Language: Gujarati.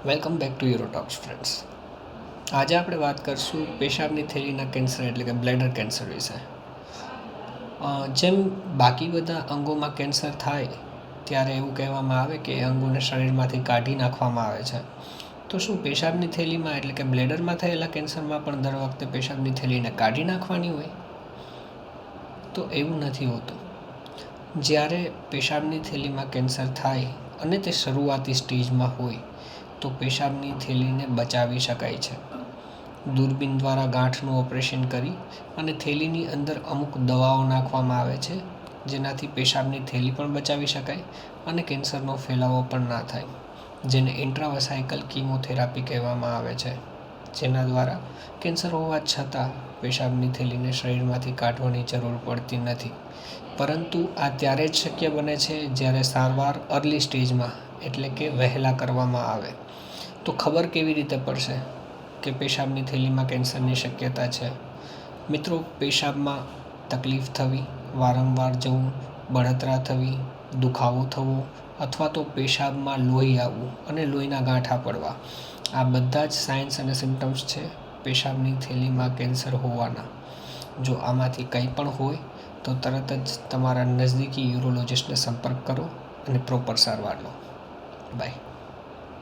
Welcome back to Eurotox friends. આજે આપણે વાત કરીશું પેશાબની થેલીના કેન્સર એટલે કે બ્લેડર કેન્સર વિશે. જેમ બાકી બધા અંગોમાં કેન્સર થાય ત્યારે એવું કહેવામાં આવે કે એ અંગોને શરીરમાંથી કાઢી નાખવામાં આવે છે. તો શું પેશાબની થેલીમાં એટલે કે બ્લેડરમાં થયેલા કેન્સરમાં પણ દર વખતે પેશાબની થેલીને કાઢી નાખવાની હોય? તો એવું નથી હોતું. જ્યારે પેશાબની થેલીમાં કેન્સર થાય અને તે શરૂઆતી સ્ટેજમાં હોય તો પેશાબની થેલીને બચાવી શકાય છે. દૂરબીન દ્વારા ગાંઠનું ઓપરેશન કરી અને થેલીની અંદર અમુક દવાઓ નાખવામાં આવે છે, જેનાથી પેશાબની થેલી પણ બચાવી શકાય અને કેન્સરનો ફેલાવો પણ ના થાય, જેને ઇન્ટ્રાવસાયકલ કીમોથેરાપી કહેવામાં આવે છે, જેના દ્વારા કેન્સર હોવા છતાં પેશાબની થેલીને શરીરમાંથી કાઢવાની જરૂર પડતી નથી. પરંતુ આ ત્યારે જ શક્ય બને છે જ્યારે સારવાર અર્લી સ્ટેજમાં એટલે કે વહેલા કરવામાં આવે. તો ખબર કેવી રીતે પડશે કે પેશાબની થેલીમાં કેન્સરની શક્યતા છે? મિત્રો, પેશાબમાં તકલીફ થવી, વારંવાર જવું, બળતરા થવી, દુખાવો થવો અથવા તો પેશાબમાં લોહી આવવું અને લોહીના ગાંઠા પડવા, આ બધા જ સાઇન્સ અને સિમ્ટમ્સ છે પેશાબની થેલીમાં કેન્સર હોવાના. જો આમાંથી કંઈ પણ હોય તો તરત જ તમારા નજદીકી યુરોલોજિસ્ટને સંપર્ક કરો અને પ્રોપર સારવાર લો. બાય.